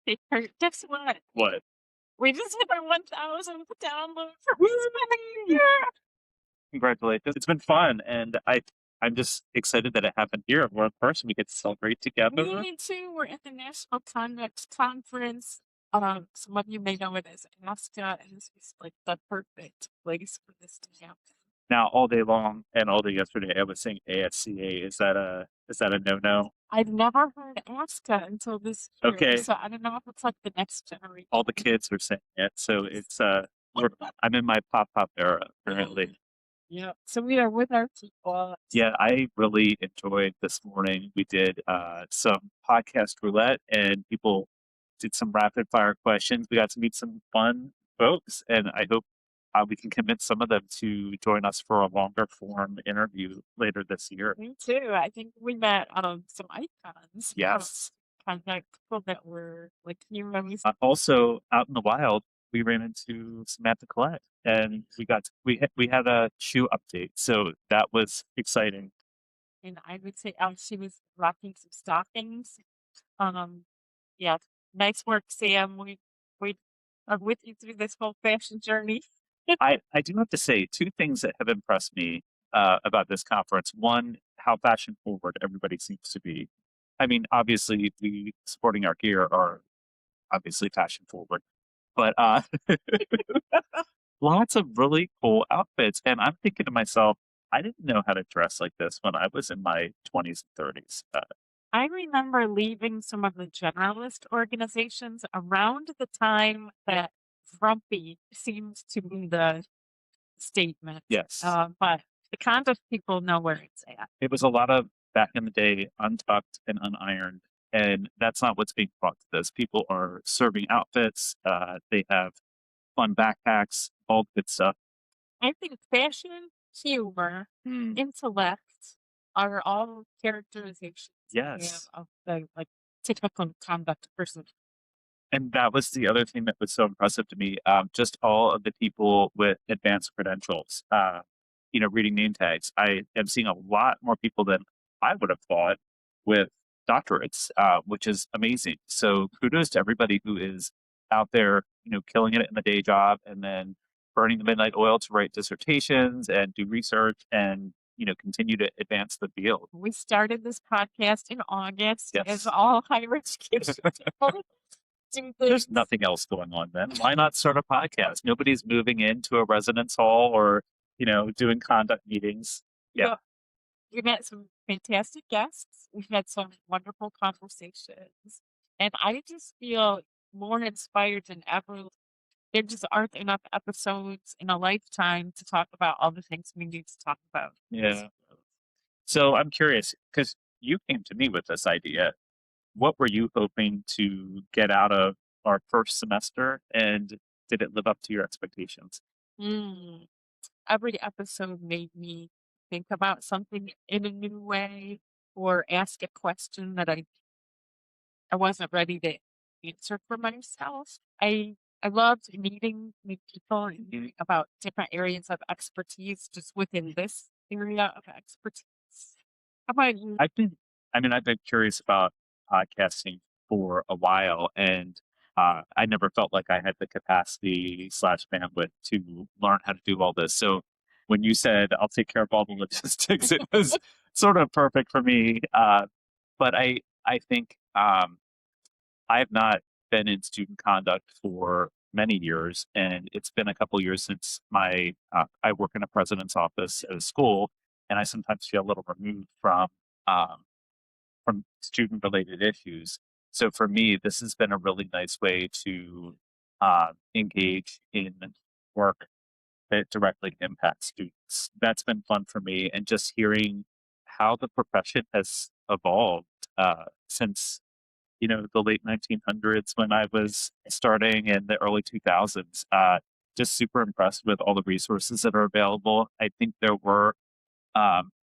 Hey, Kurt, guess what? What? We just hit our 1,000th download for Woo! spending a year. Congratulations. It's been fun, and I'm just excited that it happened here. We're in person. We get to celebrate together. Me too. We're at the National Convex Conference. Some of you may know it as ASCA, and this is like the perfect place for this to happen. Now, all day long and all day yesterday, I was saying ASCA. Is that a no-no? I've never heard ASCA until this year, Okay. so I don't know if it's like the next generation. All the kids are saying it, so it's I'm in my pop era apparently. Yeah. So we are with our people. Yeah, I really enjoyed this morning. We did some podcast roulette, and people did some rapid fire questions. We got to meet some fun folks, and I hope we can convince some of them to join us for a longer form interview later this year. Me too. I think we met some icons. Yes. Kind of people that were like heroes. Also, out in the wild, we ran into Samantha Collette, and we had a shoe update, so that was exciting. And I would say she was rocking some stockings. Yeah, nice work, Sam. We are with you through this whole fashion journey. I do have to say two things that have impressed me about this conference. One, how fashion forward everybody seems to be. I mean, obviously, we supporting our gear are obviously fashion forward, but lots of really cool outfits. And I'm thinking to myself, I didn't know how to dress like this when I was in my 20s and 30s. I remember leaving some of the generalist organizations around the time that frumpy seems to be the statement. Yes. But the conduct people know where it's at. It was a lot of back in the day, untucked and unironed. And that's not what's being brought to this. People are serving outfits. They have fun backpacks, all good stuff. I think fashion, humor, intellect are all characterizations Yes. of the like typical conduct person. And that was the other thing that was so impressive to me. Just all of the people with advanced credentials, reading name tags. I am seeing a lot more people than I would have thought with doctorates, which is amazing. So kudos to everybody who is out there, killing it in the day job and then burning the midnight oil to write dissertations and do research and, continue to advance the field. We started this podcast in August Yes. as all higher education people. There's nothing else going on then. Why not start a podcast? Nobody's moving into a residence hall or, doing conduct meetings. Yeah. We've met some fantastic guests. We've had some wonderful conversations. And I just feel more inspired than ever. There just aren't enough episodes in a lifetime to talk about all the things we need to talk about. Yeah. So I'm curious, because you came to me with this idea. What were you hoping to get out of our first semester, and did it live up to your expectations? Every episode made me think about something in a new way or ask a question that I wasn't ready to answer for myself. I loved meeting new people and hearing about different areas of expertise just within this area of expertise. How about you? I've been curious about podcasting for a while, and I never felt like I had the capacity / bandwidth to learn how to do all this. So when you said I'll take care of all the logistics, it was sort of perfect for me. But I think I have not been in student conduct for many years, and it's been a couple years since I work in a president's office at a school, and I sometimes feel a little removed from student related issues. So for me, this has been a really nice way to engage in work that directly impacts students. That's been fun for me, and just hearing how the profession has evolved since the late 1900s when I was starting in the early 2000s. Just super impressed with all the resources that are available. I think there were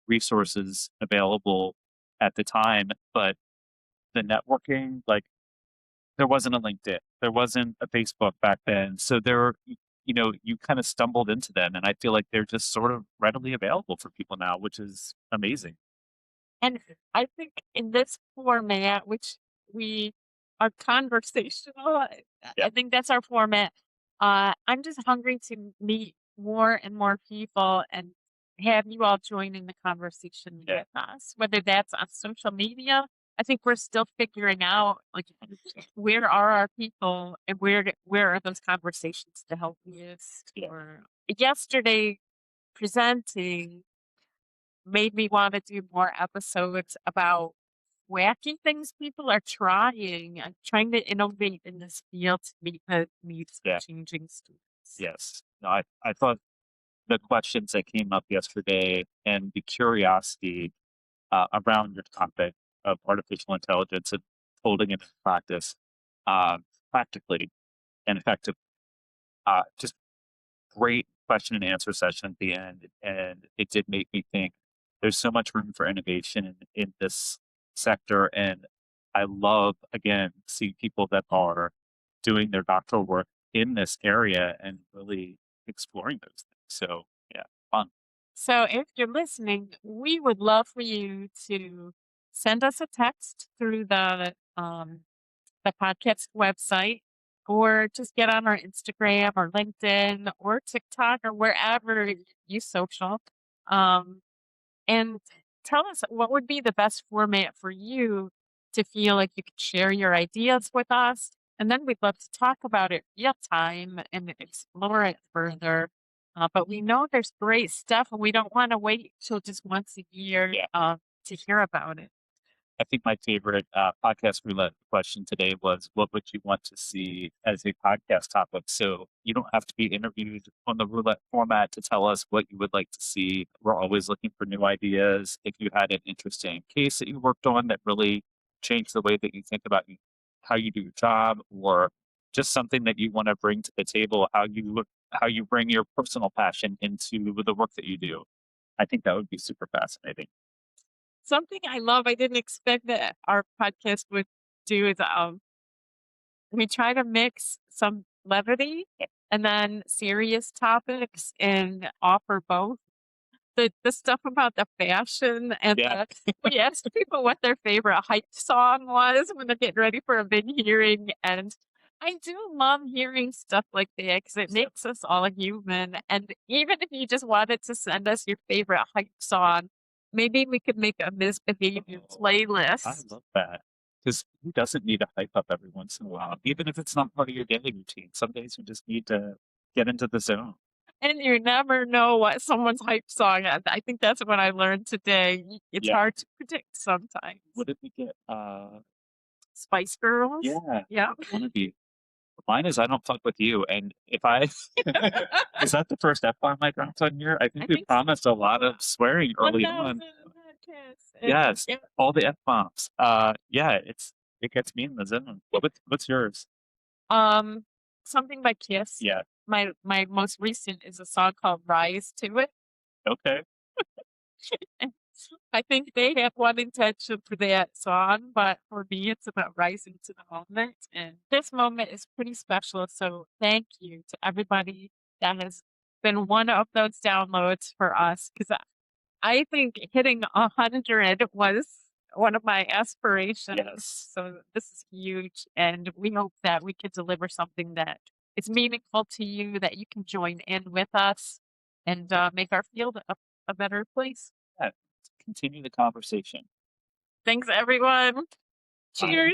resources available at the time, but the networking, like there wasn't a LinkedIn, there wasn't a Facebook back then. So you kind of stumbled into them, and I feel like they're just sort of readily available for people now, which is amazing. And I think in this format, which we are conversational. Yeah, I think that's our format. I'm just hungry to meet more and more people and have you all join in the conversation yeah, with us, whether that's on social media. I think we're still figuring out like where are our people and where are those conversations the healthiest. yeah, Or yesterday presenting made me want to do more episodes about wacky things people are trying. I'm trying to innovate in this field to meet the needs of yeah, changing students. yes. No, I thought the questions that came up yesterday and the curiosity around your topic of artificial intelligence and holding it in practice, practically and effectively, just great question and answer session at the end, and it did make me think there's so much room for innovation in this sector. And I love, again, seeing people that are doing their doctoral work in this area and really exploring those things. So, yeah, fun. So if you're listening, we would love for you to send us a text through the podcast website, or just get on our Instagram or LinkedIn or TikTok or wherever you social. Um, and tell us what would be the best format for you to feel like you could share your ideas with us. And then we'd love to talk about it real time and explore it further. But we know there's great stuff, and we don't want to wait till just once a year Yeah. to hear about it. I think my favorite podcast roulette question today was, what would you want to see as a podcast topic? So you don't have to be interviewed on the roulette format to tell us what you would like to see. We're always looking for new ideas. If you had an interesting case that you worked on that really changed the way that you think about how you do your job, or just something that you want to bring to the table, how you bring your personal passion into the work that you do. I think that would be super fascinating. Something I love, I didn't expect that our podcast would do is we try to mix some levity and then serious topics and offer both. The stuff about the fashion and Yeah. we asked people what their favorite hype song was when they're getting ready for a big hearing, and I do love hearing stuff like that because it makes us all human. And even if you just wanted to send us your favorite hype song, maybe we could make a misbehavior I playlist. love that. Because who doesn't need to hype up every once in a while? Even if it's not part of your daily routine. Some days you just need to get into the zone. And you never know what someone's hype song is. I think that's what I learned today. It's Yeah. hard to predict sometimes. What did we get? Spice Girls? Yeah. Yeah. One of you. Mine is I don't fuck with you. And if I is that the first F bomb I dropped on here? I think I we think promised a lot of swearing early 1,000 on. podcasts. And Yes. yeah. All the F bombs. Yeah, it gets me in the zone. What's yours? Um, something by Kiss. Yeah. My most recent is a song called Rise to It. Okay. And I think they have one intention for that song, but for me, it's about rising to the moment. And this moment is pretty special. So thank you to everybody that has been one of those downloads for us. Because I think hitting 100 was one of my aspirations. Yes. So this is huge. And we hope that we can deliver something that is meaningful to you, that you can join in with us and make our field a better place. Yeah. Continue the conversation. Thanks, everyone. Bye. Cheers.